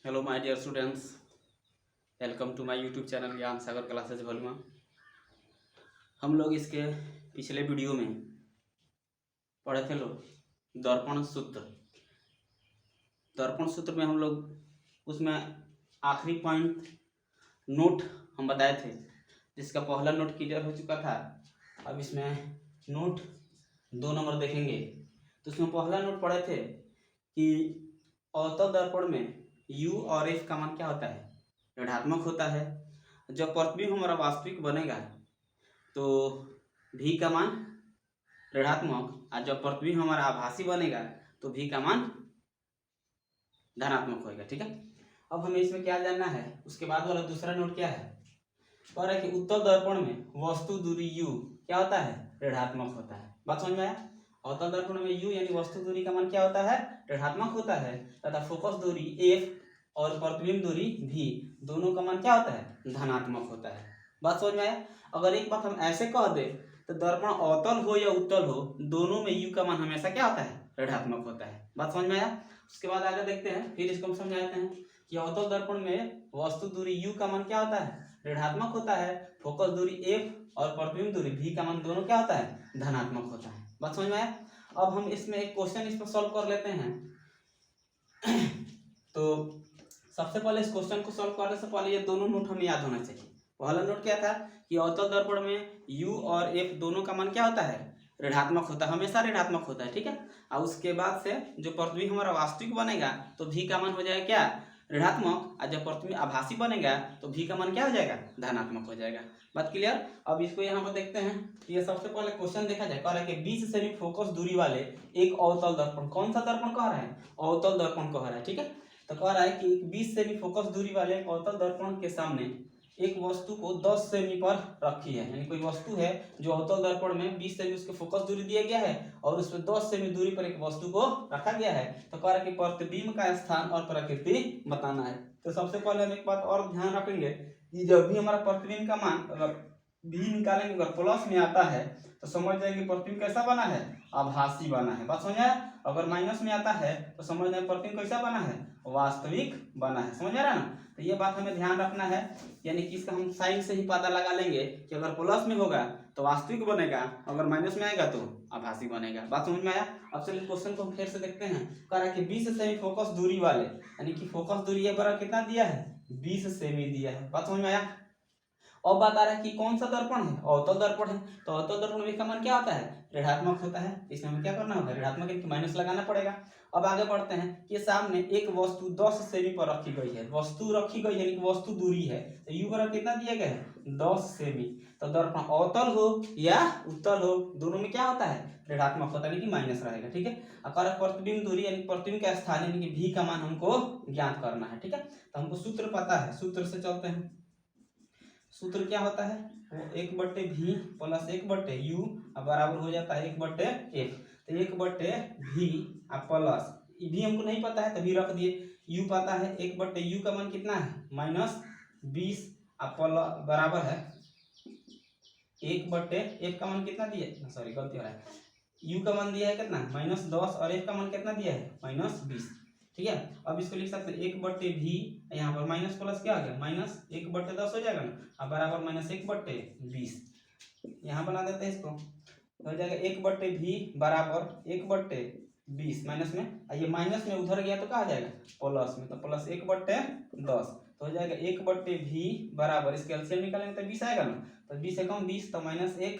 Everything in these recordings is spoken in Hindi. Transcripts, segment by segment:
Hello my dear students, welcome to my YouTube channel Gyan Sagar classes Bhalua. हम लोग इसके पिछले वीडियो में पढ़े थे दर्पण सूत्र। दर्पण सूत्र में हम लोग उसमें आखिरी पॉइंट नोट हम बताए थे, जिसका पहला नोट क्लियर हो चुका था। अब इसमें नोट 2 नंबर देखेंगे तो उसमें पहला नोट पढ़े थे कि अवतल दर्पण में U और F का मान क्या होता है, ऋणात्मक होता है। जब प्रतिबिंब हमारा वास्तविक बनेगा तो V का मान ऋणात्मक, और जब प्रतिबिंब हमारा आभासी बनेगा तो V का मान धनात्मक होगा। ठीक है, अब हमें इसमें क्या जानना है, उसके बाद वाला दूसरा नोट क्या है, कह रहा है कि उत्तल दर्पण में वस्तु दूरी U क्या होता है, ऋणात्मक होता है। बात समझ में आया? अवतल दर्पण में U यानी वस्तु दूरी का मान क्या होता है, ऋणात्मक होता है, तथा फोकस दूरी F और प्रतिबिंब दूरी V दोनों का मान क्या होता है, धनात्मक होता है। बात समझ में आया? अगर एक बात हम ऐसे कह दे तो दर्पण अवतल हो या उत्तल हो, दोनों में U का मान हमेशा क्या होता है, ऋणात्मक होता है। बात समझ में आया? उसके बाद आगे देखते हैं, फिर इसको हम समझाते हैं कि अवतल दर्पण में वस्तु दूरी U का मान क्या होता है, ऋणात्मक होता है। फोकस दूरी F और प्रतिबिंब दूरी V का मान दोनों क्या होता है, धनात्मक होता है। बात समझ में आया? अब हम इसमें एक क्वेश्चन इस पर सॉल्व कर लेते हैं। तो सबसे पहले इस क्वेश्चन को सॉल्व करने से पहले ये दोनों नोट हमें याद होना चाहिए। पहला नोट क्या था कि अवतल दर्पण में U और F दोनों का मान क्या होता है, ऋणात्मक होता है, हमेशा ऋणात्मक होता है। ठीक है, और उसके बाद से जो प्रतिबिंब हमारा वास्तविक बनेगा तो V का मान हो जाएगा क्या, ऋणात्मक, और जब प्रतिबिंब आभासी बनेगा तो V का मान क्या हो जाएगा, धनात्मक हो जाएगा। बात क्लियर? अब इसको यहाँ पर देखते हैं। ये सबसे पहले क्वेश्चन देखा जाए, कह रहा है कि 20 सेमी फोकस दूरी वाले एक अवतल दर्पण, कौन सा दर्पण कह रहा है, अवतल दर्पण कह रहा है। ठीक है, तो कह रहा है कि 20 सेमी फोकस दूरी वाले एक अवतल दर्पण के सामने एक वस्तु को 10 सेमी पर रखी है। यानी कोई वस्तु है जो अवतल दर्पण में 20 सेमी उसके फोकस दूरी दिया गया है और उस पर 10 सेमी दूरी पर एक वस्तु को रखा गया है। तो कह रहा है कि प्रतिबिंब का स्थान और प्रकृति बताना है। तो सबसे पहले हम एक बात और ध्यान रखेंगे कि जब भी हमारा प्रतिबिंब का मान अगर भी निकालेंगे, अगर प्लस में आता है तो समझ जाएंगे प्रतिबिंब कैसा बना है, आभासी बना है। बात समझ आया? अगर माइनस में आता है तो समझ जाए प्रतिबिंब कैसा बना है, वास्तविक बना है। समझ आ रहा है ना? तो ये बात हमें ध्यान रखना है, यानी कि इसका हम साइन से ही पता लगा लेंगे कि अगर प्लस में होगा तो वास्तविक बनेगा, अगर माइनस में आएगा तो आभासी बनेगा। बात समझ में आया? अब चलिए क्वेश्चन को हम फिर से देखते हैं। कह रहा है कि 20 सेमी फोकस दूरी वाले, यानी कि फोकस दूरी ये बड़ा कितना दिया है, 20 सेमी दिया है। बात समझ में आया? अब बता रहा है कि कौन सा दर्पण है, अवतल दर्पण है। तो अवतल दर्पण में का मान क्या होता है, ऋणात्मक होता है। इसमें हमें क्या करना होगा, ऋणात्मक यानी माइनस लगाना पड़ेगा। अब आगे बढ़ते हैं कि सामने एक वस्तु 10 सेमी पर रखी गई है, वस्तु रखी गई यानी कि वस्तु दूरी है, तो U बराबर कितना दिया गया है, 10 सेमी। तो दर्पण अवतल हो या उत्तल हो, दोनों में क्या होता है, ऋणात्मक होता है, यानी कि माइनस रहेगा। ठीक है, और प्रतिबिंब दूरी यानी प्रतिबिंब का स्थान यानी कि V का मान हमको ज्ञात करना है। ठीक है, तो हमको सूत्र पता है, सूत्र से चलते हैं। सूत्र क्या होता है, वो 1/V प्लस 1/U बराबर हो जाता है 1/F। तो 1/V प्लस V हमको नहीं पता है तो V रख दिए, U पता है, 1/U का मान कितना है, -20 बराबर है 1/F का मान कितना दिया, सॉरी गलती हो रहा है, U का मान दिया है कितना, -10 और F का मान कितना दिया है, -20। ठीक है, अब इसको लिख सकते हैं 1/V, यहाँ पर माइनस प्लस क्या आ गया, -1/10 हो जाएगा ना, अब बराबर -1/20। यहाँ बना देते हैं इसको, हो जाएगा 1/V बराबर 1/20, माइनस में, ये माइनस में उधर गया तो क्या आ जाएगा, प्लस में, तो प्लस 1/10, तो हो जाएगा 1/V बराबर, इसके एलसीएम निकालेंगे तो 20 आएगा ना, तो 20 एकम 20, तो -1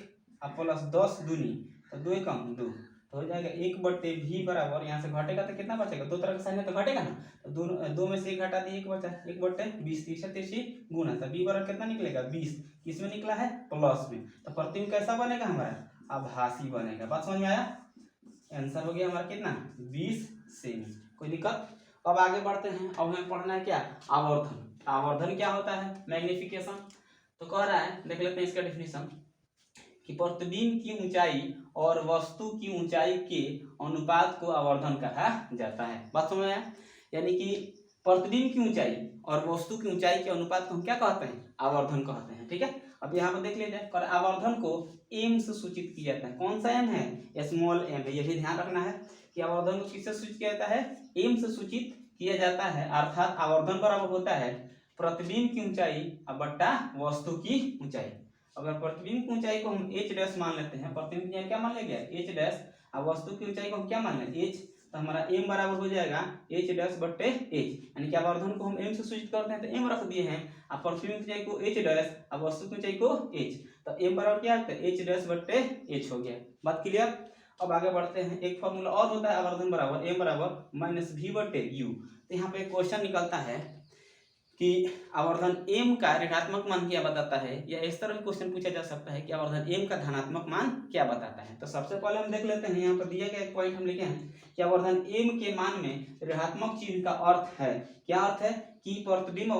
प्लस 10 दूनी, तो 2 एकम 2, तो हो जाएगा 1/V बराबर, यहाँ से घटेगा तो कितना बचेगा, दो तरह का साइन है तो घटेगा ना, तो दो में से एक घटा दिए, एक बचा 1/20, तीसरी गुना, तो B बराबर कितना निकलेगा, 20, किसमें निकला है, प्लस में। तो प्रतिबिंब कैसा बनेगा हमारा, आभासी बनेगा। बात समझ में आया? आंसर हो गया हमारा कितना, 20 सेमी। कोई दिक्कत? अब आगे बढ़ते हैं। अब हमें पढ़ना है क्या, आवर्धन। आवर्धन क्या होता है, मैग्निफिकेशन। तो कह रहा है, देख लेते हैं इसका डेफिनेशन, कि प्रतिबिंब की ऊंचाई और वस्तु की ऊंचाई के अनुपात को आवर्धन कहा जाता है। बात समझ में आया? यानी कि प्रतिबिंब की ऊंचाई और वस्तु की ऊंचाई के अनुपात को हम क्या कहते हैं, आवर्धन कहते हैं। ठीक है, अब यहाँ पर देख लीजिए, और आवर्धन को एम से सूचित किया जाता है। कौन सा एम है, स्मॉल एम है। ये भी ध्यान रखना है कि आवर्धन को किससे सूचित किया जाता है, एम से सूचित किया जाता है, अर्थात आवर्धन बराबर होता है प्रतिबिंब की ऊंचाई बट्टा वस्तु की ऊंचाई। अगर प्रतिबिंब की ऊंचाई को हम h डैश मान लेते हैं, प्रतिबिंब की ऊंचाई क्या मान लेंगे h डैश, और वस्तु की ऊंचाई को हम क्या मान लें h, तो हमारा m बराबर हो जाएगा h डैश बट्टे h, यानी कि आवर्धन को हम m से सूचित करते हैं तो m रख दिए हैं, और प्रतिबिंब की ऊंचाई को h डैश और वस्तु की ऊंचाई को h, तो m बराबर क्या है h डैश बट्टे h हो गया। बात क्लियर। अब आगे बढ़ते हैं, एक फॉर्मूला और होता है आवर्धन बराबर m बराबर माइनस v बट्टे u। तो यहाँ पे क्वेश्चन निकलता है कि आवर्धन m का ऋणात्मक मान क्या बताता है, या इस तरह क्वेश्चन पूछा जा सकता है कि आवर्धन m का धनात्मक मान क्या बताता है। तो सबसे पहले हम देख लेते हैं, यहाँ पर दिया गया एक पॉइंट हम लिखे हैं कि आवर्धन m के मान में ऋणात्मक चिन्ह का अर्थ है, क्या अर्थ है कि प्रतिबिंब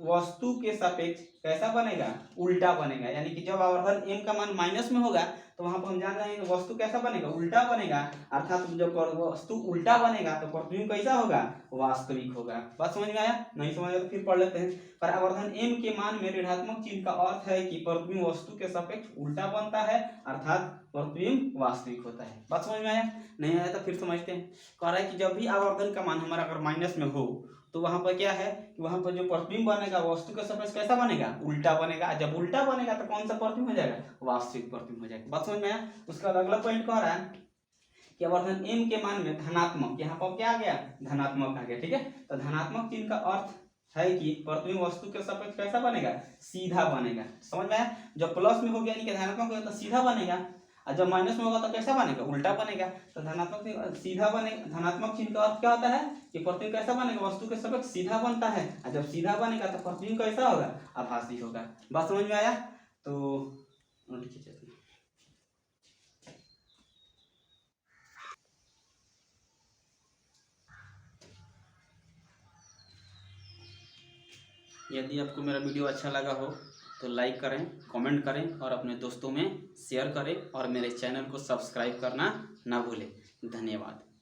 वस्तु के सापेक्ष कैसा बनेगा, उल्टा बनेगा, यानी कि जब आवर्धन m का मान माइनस में होगा तो वहां पर हम जान रहे हैं कि वस्तु कैसा बनेगा, उल्टा बनेगा, अर्थात जब वस्तु उल्टा बनेगा तो प्रतिबिंब कैसा होगा, वास्तविक होगा। बात समझ में आया, नहीं समझ आया तो फिर पढ़ लेते हैं। पर आवर्धन m के मान में ऋणात्मक चिन्ह का अर्थ है कि प्रतिबिंब वस्तु के सापेक्ष उल्टा बनता है, अर्थात प्रतिबिंब वास्तविक होता है। बात समझ में आया, नहीं आया तो फिर समझते हैं। कह रहा है कि जब भी आवर्धन का मान हमारा अगर माइनस में हो तो वहां पर क्या है कि वहां पर जो प्रतिबिंब बनेगा वस्तु के सापेक्ष कैसा बनेगा, उल्टा बनेगा। जब उल्टा बनेगा तो कौन सा प्रतिबिंब हो जाएगा, वास्तविक प्रतिबिंब हो जाएगा। बात समझ में आया। उसका अगला पॉइंट कह रहा है कि आवर्धन m के मान में धनात्मक, यहाँ पर क्या आ गया, धनात्मक आ गया, ठीक है। तो धनात्मक चिन्ह का अर्थ है कि प्रतिबिंब वस्तु के सापेक्ष कैसा बनेगा, सीधा बनेगा। समझ में आया। जब प्लस में हो गया यानी कि धनात्मक होगा तो सीधा बनेगा, और जब माइनस में होगा तो कैसा बनेगा, उल्टा बनेगा। तो धनात्मक सीधा बनेगा, धनात्मक चिन्ह का अर्थ क्या होता है कि प्रतिबिंब कैसा बनेगा, वस्तु के सापेक्ष सीधा बनता है, और जब सीधा बनेगा तो प्रतिबिंब कैसा होगा, आभासी होगा। बात समझ में आया। तो यदि आपको मेरा वीडियो अच्छा लगा हो तो लाइक करें, कमेंट करें और अपने दोस्तों में शेयर करें, और मेरे चैनल को सब्सक्राइब करना ना भूलें। धन्यवाद।